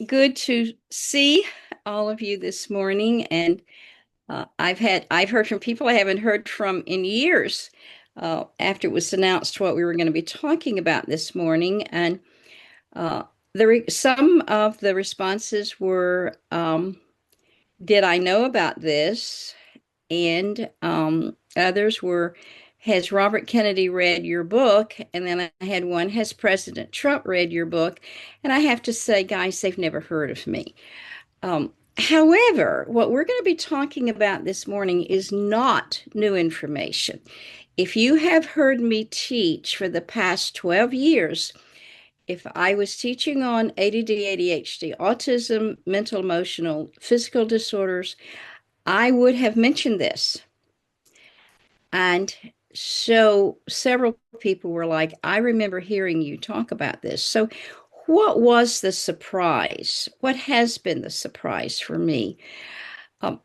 Good to see all of you this morning. And I've heard from people I haven't heard from in years after it was announced what we were going to be talking about this morning. And uh, some of the responses were, did I know about this? And others were, has Robert Kennedy read your book? And then I had one, has President Trump read your book? And I have to say, guys, they've never heard of me. However, what we're going to be talking about this morning is not new information. If you have heard me teach for the past 12 years, if I was teaching on ADD, ADHD, autism, mental, emotional, physical disorders, I would have mentioned this. And so several people were like, I remember hearing you talk about this. So, what was the surprise? What has been the surprise for me?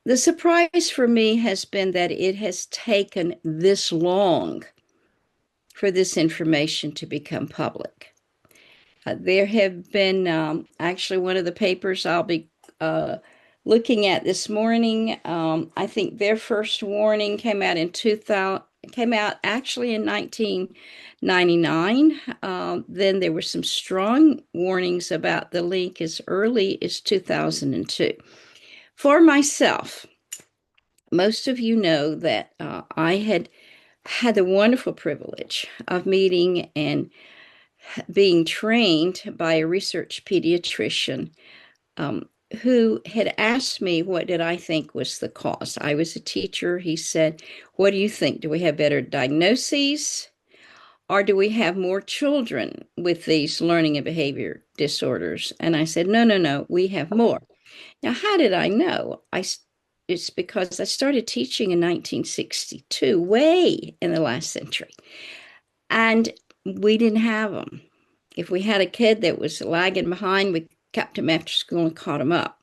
The surprise for me has been that it has taken this long for this information to become public. There have been actually one of the papers I'll be looking at this morning. I think their first warning came out in 2000, came out actually in 1999. Then there were some strong warnings about the link as early as 2002. For myself, most of you know that I had the wonderful privilege of meeting and being trained by a research pediatrician who had asked me what did I think was the cause. I was a teacher. He said, what do you think? Do we have better diagnoses, or do we have more children with these learning and behavior disorders? And I said, no, no, no, we have more. Now, how did I know? It's because I started teaching in 1962, way in the last century. And we didn't have them. If we had a kid that was lagging behind, we kept him after school and caught him up.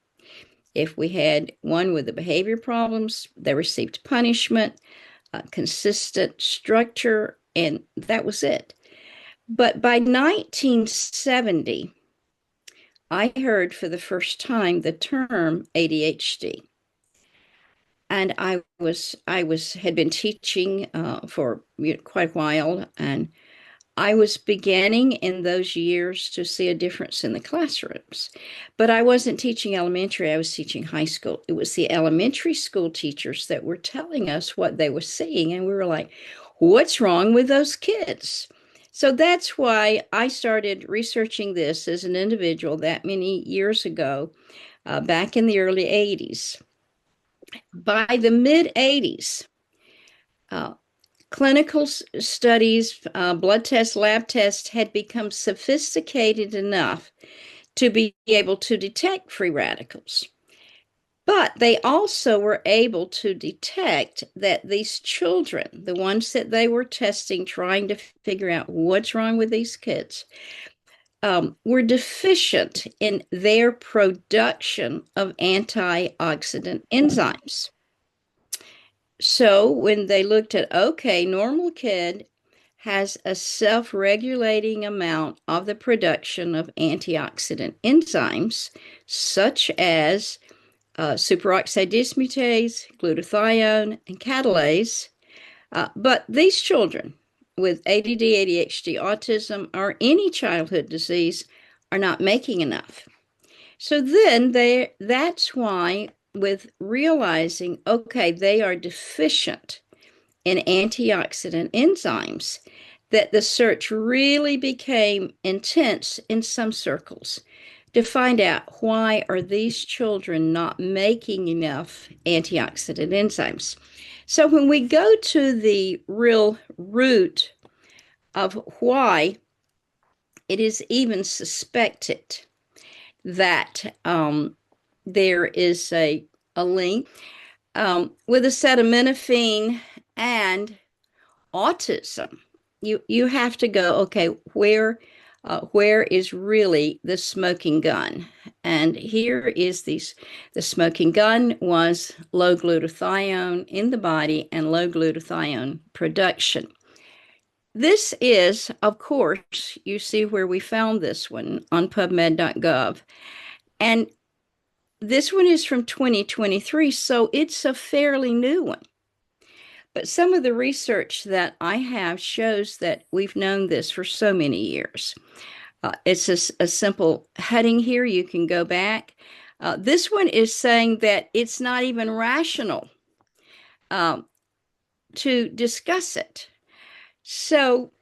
If we had one with the behavior problems, they received punishment, consistent structure, and that was it. But by 1970, I heard for the first time the term ADHD. And had been teaching for quite a while, and I was beginning in those years to see a difference in the classrooms. But I wasn't teaching elementary, I was teaching high school. It was the elementary school teachers that were telling us what they were seeing, and we were like, what's wrong with those kids? So that's why I started researching this as an individual that many years ago, back in the early 80s. By the mid 80s, uh, clinical studies, blood tests, lab tests had become sophisticated enough to be able to detect free radicals. But they also were able to detect that these children, the ones that they were testing, trying to figure out what's wrong with these kids, were deficient in their production of antioxidant enzymes. So when they looked at, okay, normal kid has a self-regulating amount of the production of antioxidant enzymes, such as superoxide dismutase, glutathione, and catalase. But these children with ADD, ADHD, autism, or any childhood disease are not making enough. So then that's why, with realizing, okay, they are deficient in antioxidant enzymes, that the search really became intense in some circles to find out why are these children not making enough antioxidant enzymes. So when we go to the real root of why it is even suspected that there is a link with acetaminophen and autism. You have to go, okay, where is really the smoking gun? And here is the smoking gun was low glutathione in the body and low glutathione production. This is, of course, you see where we found this one on PubMed.gov. And this one is from 2023, so it's a fairly new one. But some of the research that I have shows that we've known this for so many years. It's a simple heading here. You can go back. This one is saying that it's not even rational um, to discuss it. So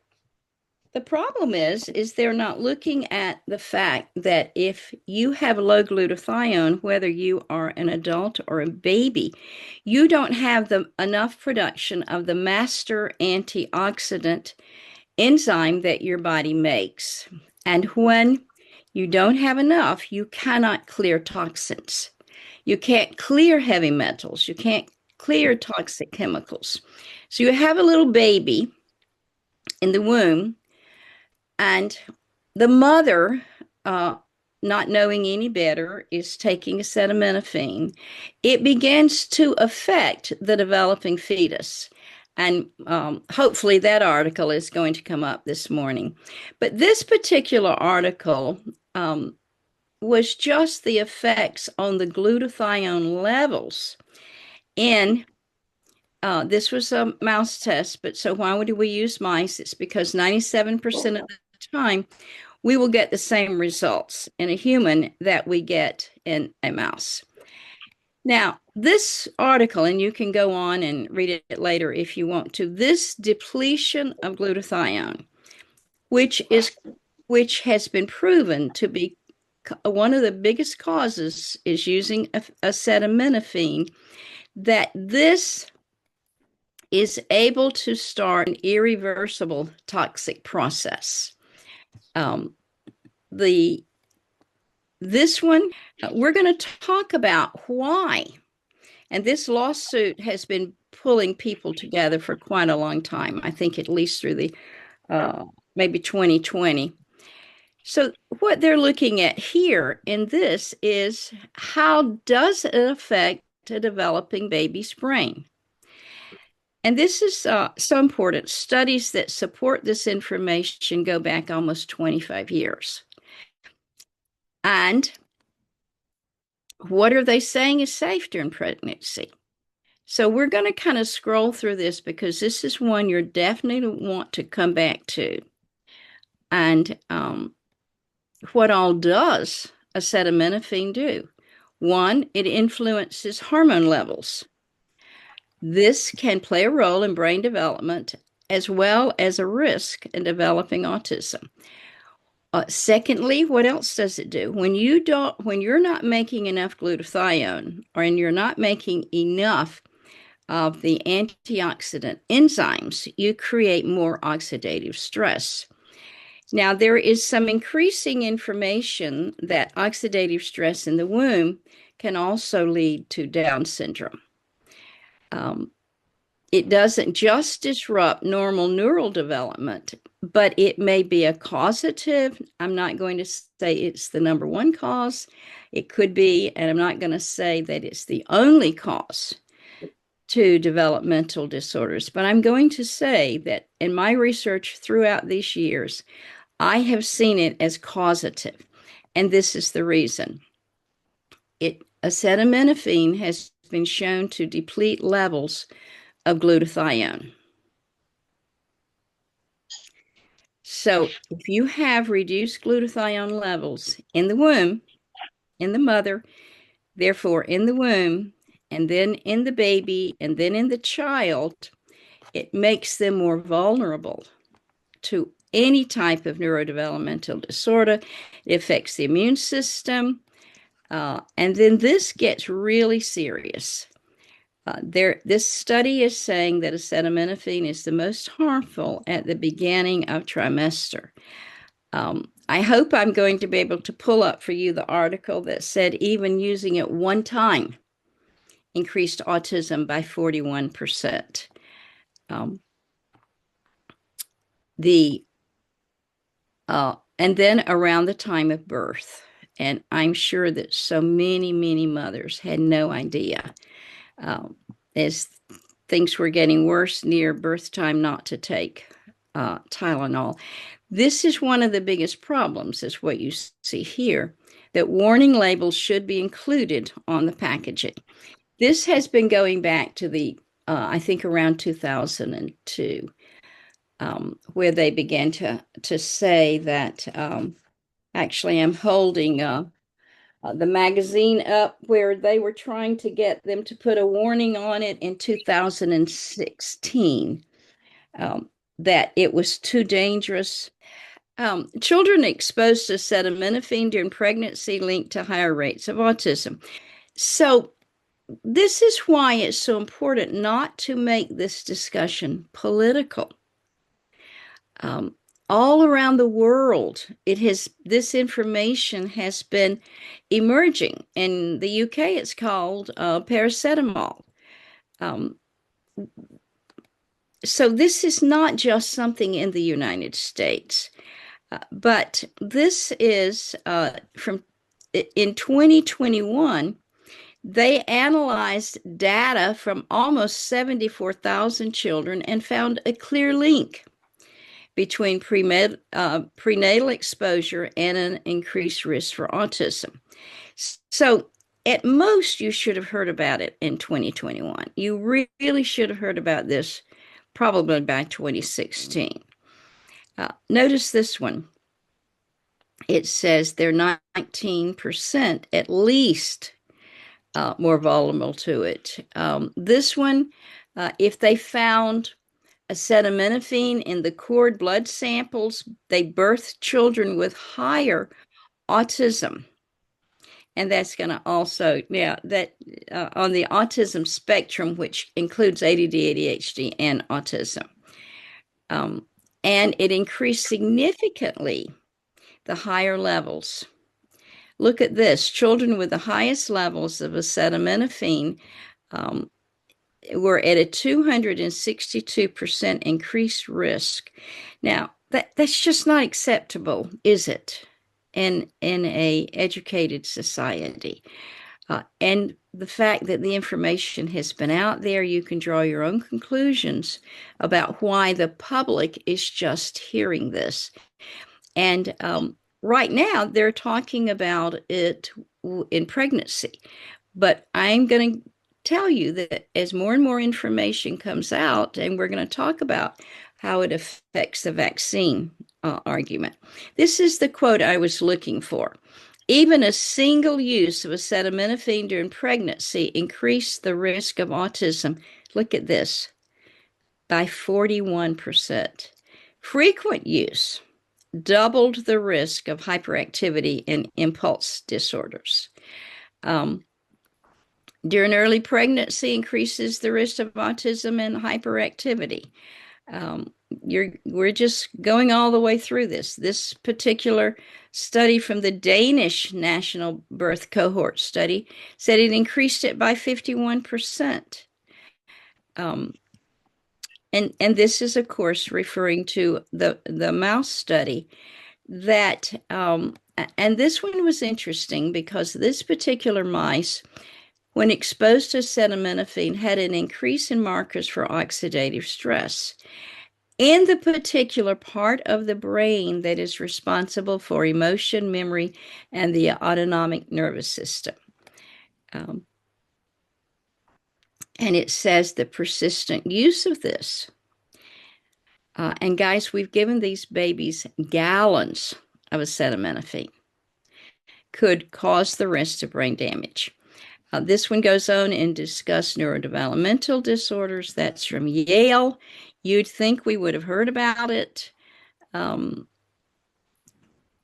the problem is they're not looking at the fact that if you have low glutathione, whether you are an adult or a baby, you don't have enough production of the master antioxidant enzyme that your body makes. And when you don't have enough, you cannot clear toxins. You can't clear heavy metals. You can't clear toxic chemicals. So you have a little baby in the womb, and the mother, not knowing any better, is taking acetaminophen. It begins to affect the developing fetus. And hopefully that article is going to come up this morning. But this particular article was just the effects on the glutathione levels in this was a mouse test, but so why would we use mice? It's because 97% of the time we will get the same results in a human that we get in a mouse. Now, this article, and you can go on and read it later if you want to, this depletion of glutathione, which has been proven to be one of the biggest causes, is using acetaminophen, that this is able to start an irreversible toxic process. This one, we're going to talk about why. And this lawsuit has been pulling people together for quite a long time. I think at least through the maybe 2020. So what they're looking at here in this is, how does it affect a developing baby's brain? And this is so important. Studies that support this information go back almost 25 years. And what are they saying is safe during pregnancy? So we're going to kind of scroll through this because this is one you're definitely want to come back to. And what all does acetaminophen do? One, it influences hormone levels. This can play a role in brain development as well as a risk in developing autism. Secondly, what else does it do? When you're not making enough glutathione, or you're not making enough of the antioxidant enzymes, you create more oxidative stress. Now, there is some increasing information that oxidative stress in the womb can also lead to Down syndrome. It doesn't just disrupt normal neural development, but it may be a causative. I'm not going to say it's the number one cause. It could be, and I'm not going to say that it's the only cause to developmental disorders, but I'm going to say that in my research throughout these years, I have seen it as causative, and this is the reason. Acetaminophen has been shown to deplete levels of glutathione. So if you have reduced glutathione levels in the womb, in the mother, therefore in the womb, and then in the baby, and then in the child, it makes them more vulnerable to any type of neurodevelopmental disorder. It affects the immune system. And then this gets really serious. This study is saying that acetaminophen is the most harmful at the beginning of trimester. I hope I'm going to be able to pull up for you the article that said even using it one time increased autism by 41%. And then around the time of birth, and I'm sure that so many, many mothers had no idea, as things were getting worse near birth time, not to take Tylenol. This is one of the biggest problems, is what you see here, that warning labels should be included on the packaging. This has been going back to I think around 2002, where they began to say that. Actually, I'm holding the magazine up where they were trying to get them to put a warning on it in 2016, that it was too dangerous. Children exposed to acetaminophen during pregnancy linked to higher rates of autism. So this is why it's so important not to make this discussion political. All around the world, this information has been emerging. In the UK, it's called paracetamol. So this is not just something in the United States, but this is in 2021. They analyzed data from almost 74,000 children and found a clear link between prenatal exposure and an increased risk for autism. So at most, you should have heard about it in 2021. You really should have heard about this probably by 2016. Notice this one. It says they're 19% at least more vulnerable to it. This one, if they found acetaminophen in the cord blood samples, they birthed children with higher autism. And that's going to also, that on the autism spectrum, which includes ADD, ADHD, and autism. And it increased significantly the higher levels. Look at this. Children with the highest levels of acetaminophen were at a 262% increased risk. Now, that's just not acceptable, is it, in a educated society? And the fact that the information has been out there, you can draw your own conclusions about why the public is just hearing this. And right now, they're talking about it in pregnancy. But I'm going to tell you that as more and more information comes out, and we're going to talk about how it affects the vaccine argument. This is the quote I was looking for. Even a single use of acetaminophen during pregnancy increased the risk of autism. Look at this, by 41%. Frequent use doubled the risk of hyperactivity and impulse disorders. During early pregnancy, increases the risk of autism and hyperactivity. We're just going all the way through this. This particular study from the Danish National Birth Cohort Study said it increased it by 51%. And this is, of course, referring to the mouse study that, and this one was interesting because this particular mice, when exposed to acetaminophen, had an increase in markers for oxidative stress in the particular part of the brain that is responsible for emotion, memory, and the autonomic nervous system. And it says the persistent use of this. And guys, we've given these babies gallons of acetaminophen, could cause the risk of brain damage. This one goes on and discuss neurodevelopmental disorders. That's from Yale. You'd think we would have heard about it.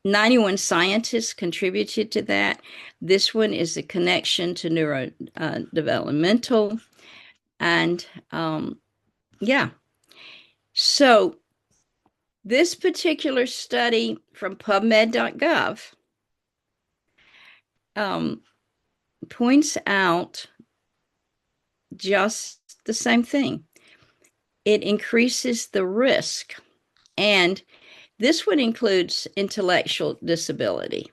91 scientists contributed to that. This one is a connection to neurodevelopmental. And yeah. So this particular study from PubMed.gov points out just the same thing. It increases the risk, and this one includes intellectual disability.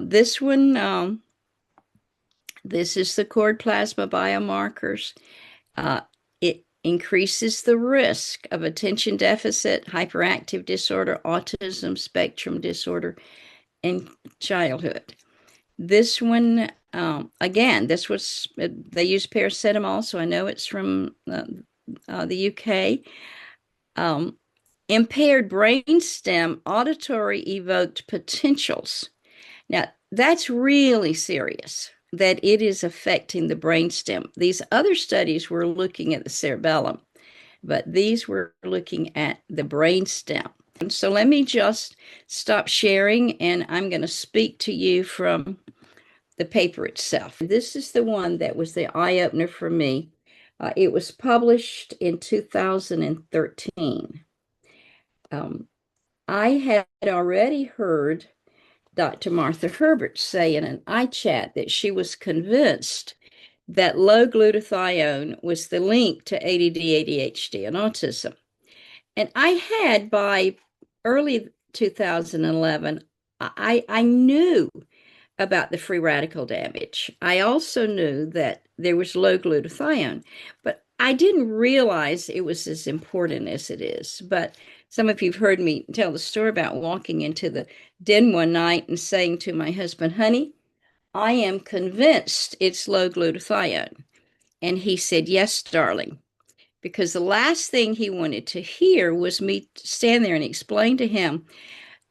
This one, this is the cord plasma biomarkers. It increases the risk of attention deficit, hyperactive disorder, autism spectrum disorder in childhood. This one, again, this was, they use paracetamol, so I know it's from the UK. Impaired brainstem auditory evoked potentials. Now, that's really serious that it is affecting the brainstem. These other studies were looking at the cerebellum, but these were looking at the brainstem. So let me just stop sharing, and I'm going to speak to you from the paper itself. This is the one that was the eye-opener for me. It was published in 2013. I had already heard Dr. Martha Herbert say in an iChat that she was convinced that low glutathione was the link to ADD, ADHD, and autism. And I had, by early 2011, I knew about the free radical damage. I also knew that there was low glutathione, but I didn't realize it was as important as it is. But some of you have heard me tell the story about walking into the den one night and saying to my husband, honey, I am convinced it's low glutathione. And he said, yes, darling, because the last thing he wanted to hear was me stand there and explain to him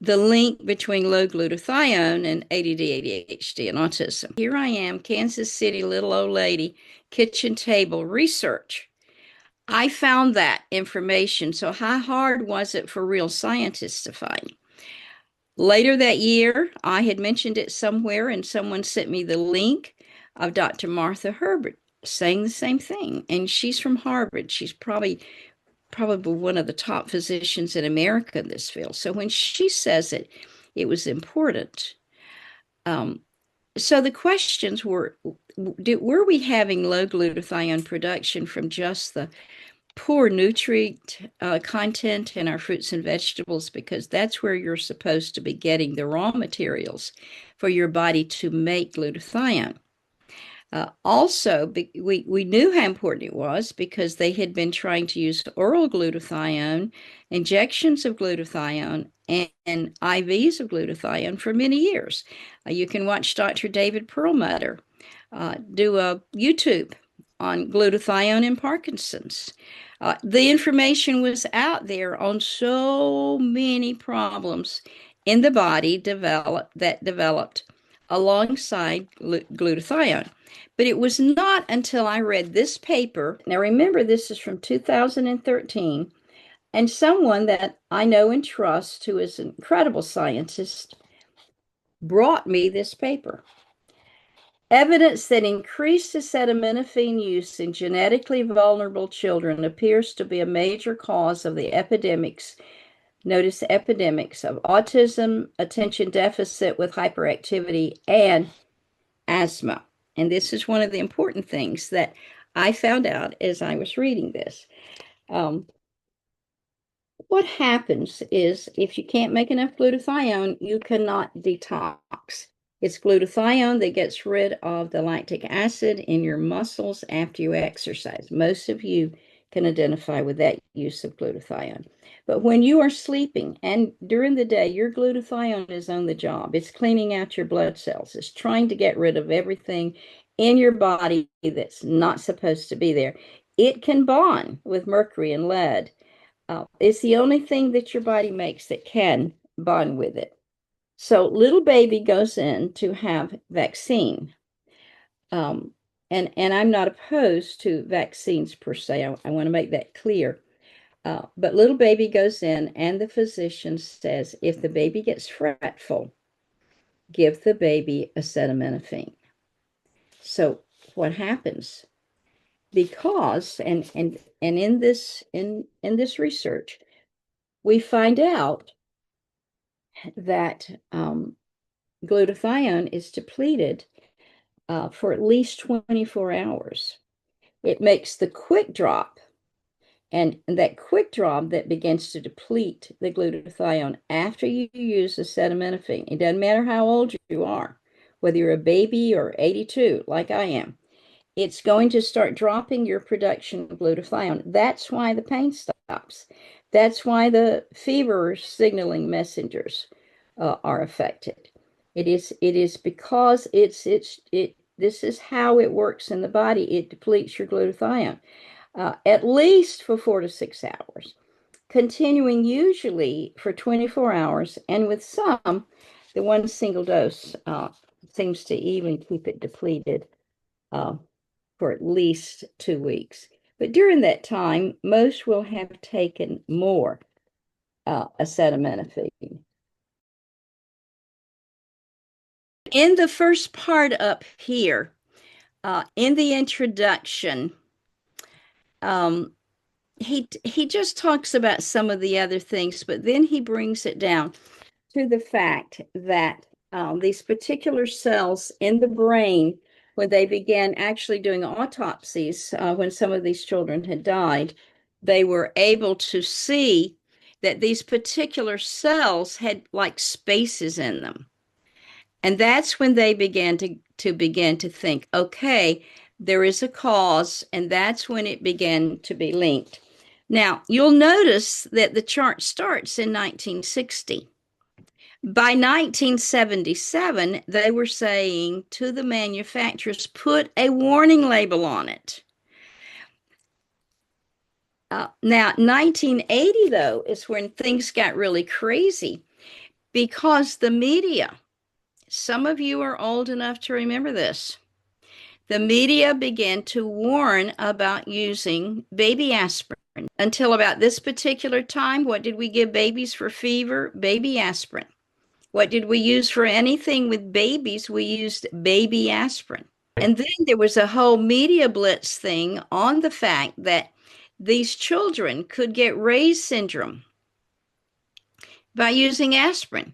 the link between low glutathione and ADD, ADHD, and autism. Here I am, Kansas City, little old lady, kitchen table research. I found that information. So how hard was it for real scientists to find? Later that year, I had mentioned it somewhere, and someone sent me the link of Dr. Martha Herbert saying the same thing. And she's from Harvard. She's probably one of the top physicians in America in this field. So when she says it, it was important. So the questions were we having low glutathione production from just the poor nutrient content in our fruits and vegetables? Because that's where you're supposed to be getting the raw materials for your body to make glutathione. Also, we knew how important it was because they had been trying to use oral glutathione, injections of glutathione, and IVs of glutathione for many years. You can watch Dr. David Perlmutter do a YouTube on glutathione and Parkinson's. The information was out there on so many problems in the body that developed alongside glutathione. But it was not until I read this paper. Now, remember, this is from 2013, and someone that I know and trust, who is an incredible scientist, brought me this paper. Evidence that increased acetaminophen use in genetically vulnerable children appears to be a major cause of the epidemics. Notice epidemics of autism, attention deficit with hyperactivity, and asthma. And this is one of the important things that I found out as I was reading this. What happens is if you can't make enough glutathione, you cannot detox. It's glutathione that gets rid of the lactic acid in your muscles after you exercise. Most of you can identify with that use of glutathione. But when you are sleeping and during the day, your glutathione is on the job. It's cleaning out your blood cells. It's trying to get rid of everything in your body that's not supposed to be there. It can bond with mercury and lead. It's the only thing that your body makes that can bond with it. So little baby goes in to have vaccine. And I'm not opposed to vaccines per se. I want to make that clear. But little baby goes in, and the physician says, if the baby gets fretful, give the baby acetaminophen. So what happens? Because and in this research, we find out that glutathione is depleted for at least 24 hours. It makes the quick drop. And that quick drop that begins to deplete the glutathione after you use acetaminophen. It doesn't matter how old you are, whether you're a baby or 82, like I am. it's going to start dropping your production of glutathione. That's why the pain stops. That's why the fever signaling messengers are affected. It is because this is how it works in the body. It depletes your glutathione at least for 4 to 6 hours, continuing usually for 24 hours, and with some, the one single dose seems to even keep it depleted uh, for at least 2 weeks. But during that time, most will have taken more acetaminophen. In the first part up here, in the introduction, um, he just talks about some of the other things, but then he brings it down to the fact that these particular cells in the brain, when they began actually doing autopsies, when some of these children had died, they were able to see that these particular cells had like spaces in them. And that's when they began to think, okay, there is a cause, and that's when it began to be linked. Now, you'll notice that the chart starts in 1960. By 1977, they were saying to the manufacturers, put a warning label on it. Now, 1980, though, is when things got really crazy because the media, some of you are old enough to remember this, the media began to warn about using baby aspirin. Until about this particular time, what did we give babies for fever? Baby aspirin. What did we use for anything with babies? We used baby aspirin. And then there was a whole media blitz thing on the fact that these children could get Ray's syndrome by using aspirin.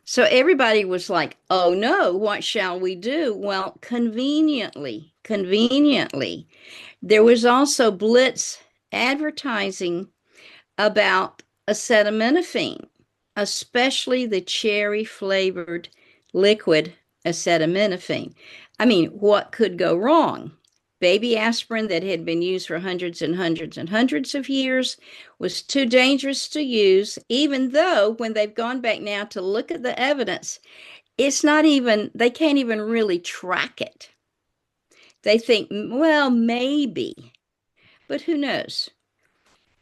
So everybody was like, oh no, what shall we do? Well, conveniently, there was also blitz advertising about acetaminophen, especially the cherry flavored liquid acetaminophen. I mean, what could go wrong? Baby aspirin that had been used for hundreds and hundreds and hundreds of years was too dangerous to use, even though when they've gone back now to look at the evidence, it's not even, they can't even really track it. They think, well, maybe, but who knows?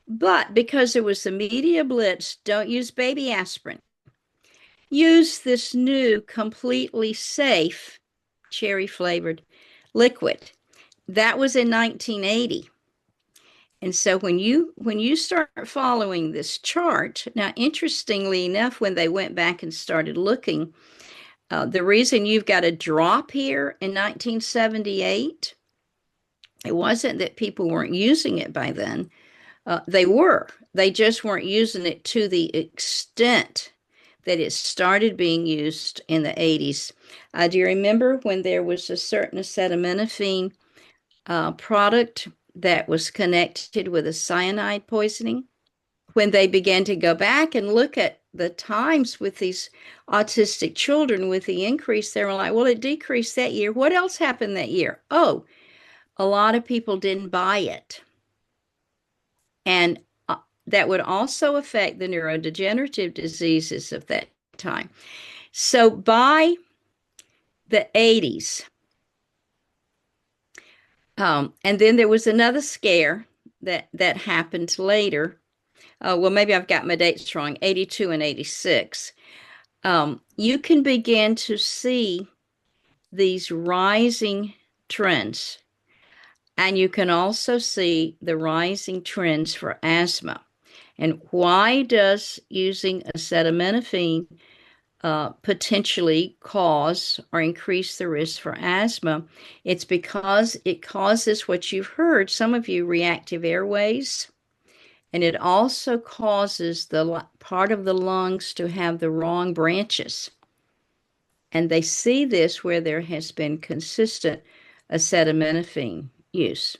But because there was the media blitz, don't use baby aspirin. Use this new, completely safe cherry flavored liquid. That was in 1980. And so when you start following this chart, now interestingly enough, when they went back and started looking, the reason you've got a drop here in 1978, it wasn't that people weren't using it by then. They were. They just weren't using it to the extent that it started being used in the 80s. Do you remember when there was a certain acetaminophen product that was connected with a cyanide poisoning? When they began to go back and look at the times with these autistic children with the increase, they were like, well, it decreased that year. What else happened that year? Oh, a lot of people didn't buy it. And that would also affect the neurodegenerative diseases of that time. So by the 80s, and then there was another scare that happened later. Well, maybe I've got my dates wrong, 82 and 86. You can begin to see these rising trends. And you can also see the rising trends for asthma. And why does using acetaminophen potentially cause or increase the risk for asthma? It's because it causes what you've heard, some of you, reactive airways. And it also causes the part of the lungs to have the wrong branches. And they see this where there has been consistent acetaminophen use.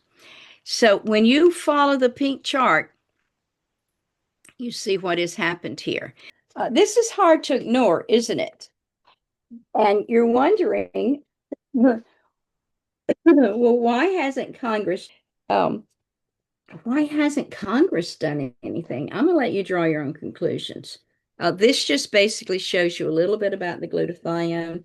So when you follow the pink chart, you see what has happened here. This is hard to ignore, isn't it? And you're wondering, Well, um, why hasn't Congress done anything? I'm gonna let you draw your own conclusions. This just basically shows you a little bit about the glutathione.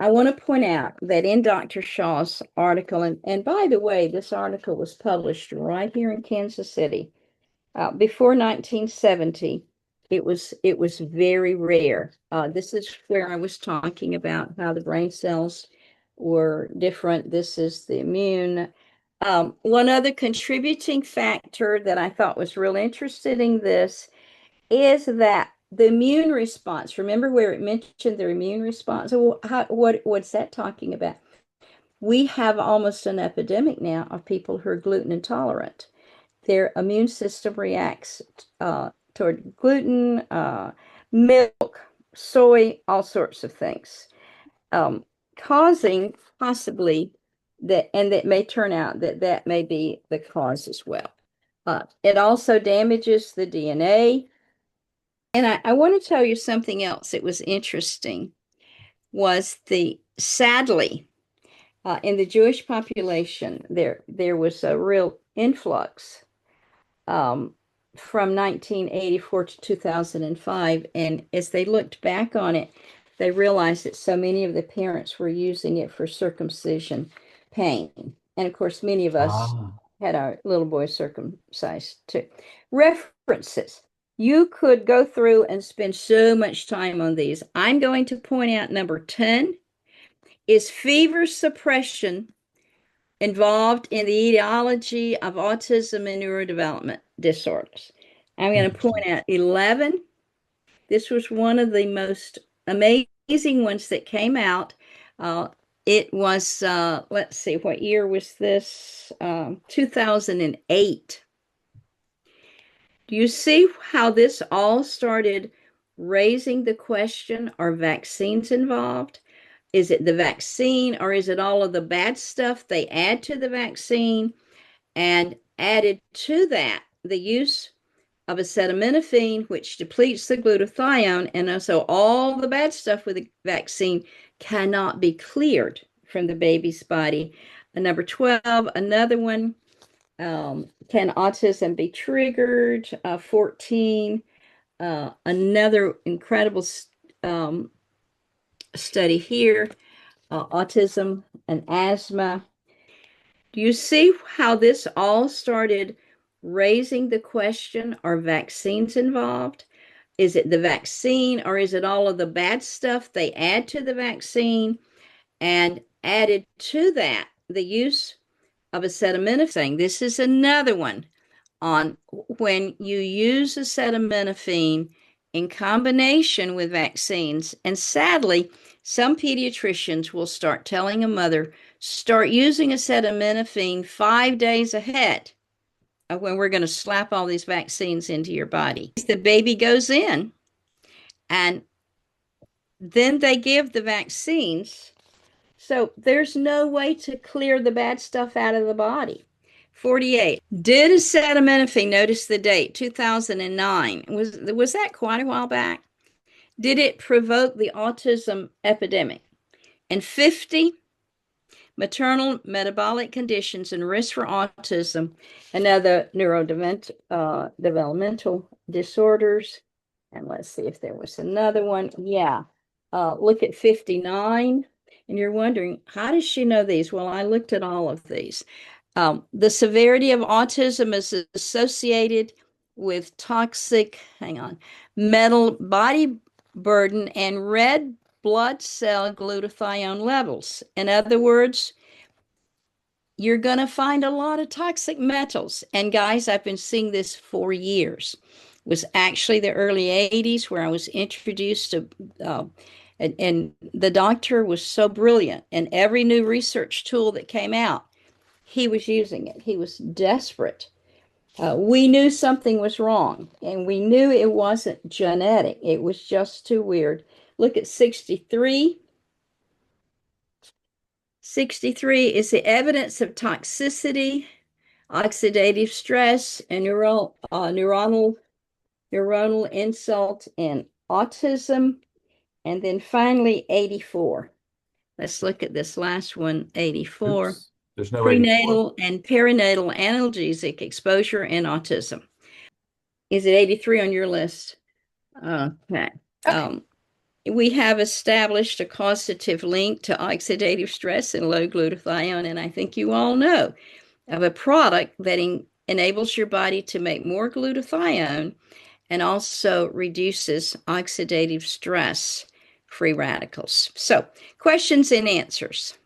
I want to point out that in Dr. Shaw's article, and by the way, this article was published right here in Kansas City. Before 1970, it was very rare. This is where I was talking about how the brain cells were different. This is the immune. One other contributing factor that I thought was real interesting in this is that the immune response. Remember where it mentioned their immune response? So what's that talking about? We have almost an epidemic now of people who are gluten intolerant. Their immune system reacts toward gluten, milk, soy, all sorts of things, um, causing possibly that, and that may turn out that that may be the cause as well. It also damages the DNA. And I want to tell you something else that was interesting was the sadly in the Jewish population there was a real influx um, from 1984 to 2005. And as they looked back on it, they realized that so many of the parents were using it for circumcision pain. And of course, many of us Ah, had our little boys circumcised too. References. You could go through and spend so much time on these. I'm going to point out number 10 is fever suppression involved in the etiology of autism and neurodevelopment disorders. I'm going to interesting. point out 11. This was one of the most amazing ones that came out. Uh, it was, let's see, what year was this? 2008. Do you see how this all started raising the question, are vaccines involved? Is it the vaccine or is it all of the bad stuff they add to the vaccine? And added to that, the use of acetaminophen, which depletes the glutathione, and also all the bad stuff with the vaccine cannot be cleared from the baby's body. And number 12, another one, can autism be triggered? 14, another incredible um, study here, autism and asthma. Do you see how this all started raising the question, are vaccines involved? Is it the vaccine or is it all of the bad stuff they add to the vaccine? And added to that, the use of acetaminophen. This is another one on when you use acetaminophen in combination with vaccines. And sadly, some pediatricians will start telling a mother, start using acetaminophen 5 days ahead of when we're going to slap all these vaccines into your body. The baby goes in and then they give the vaccines. So there's no way to clear the bad stuff out of the body. 48. Did acetaminophen, notice the date, 2009. Was that quite a while back? Did it provoke the autism epidemic? And 50, maternal metabolic conditions and risk for autism and other neurodevelopmental disorders. And let's see if there was another one. Yeah. Look at 59. And you're wondering, how does she know these? Well, I looked at all of these. The severity of autism is associated with toxic, hang on, metal body burden and red blood cell glutathione levels. In other words, you're going to find a lot of toxic metals. And guys, I've been seeing this for years. It was actually the early 80s where I was introduced to, and the doctor was so brilliant. And every new research tool that came out, he was using it. He was desperate. We knew something was wrong, and we knew it wasn't genetic. It was just too weird. Look at 63. 63 is the evidence of toxicity, oxidative stress, and neuronal insult in autism. And then finally, 84. Let's look at this last one, 84. Oops, there's no 84. Prenatal and perinatal analgesic exposure in autism. Is it 83 on your list? Okay. Okay. We have established a causative link to oxidative stress and low glutathione, and I think you all know of a product that enables your body to make more glutathione and also reduces oxidative stress, free radicals. So, questions and answers.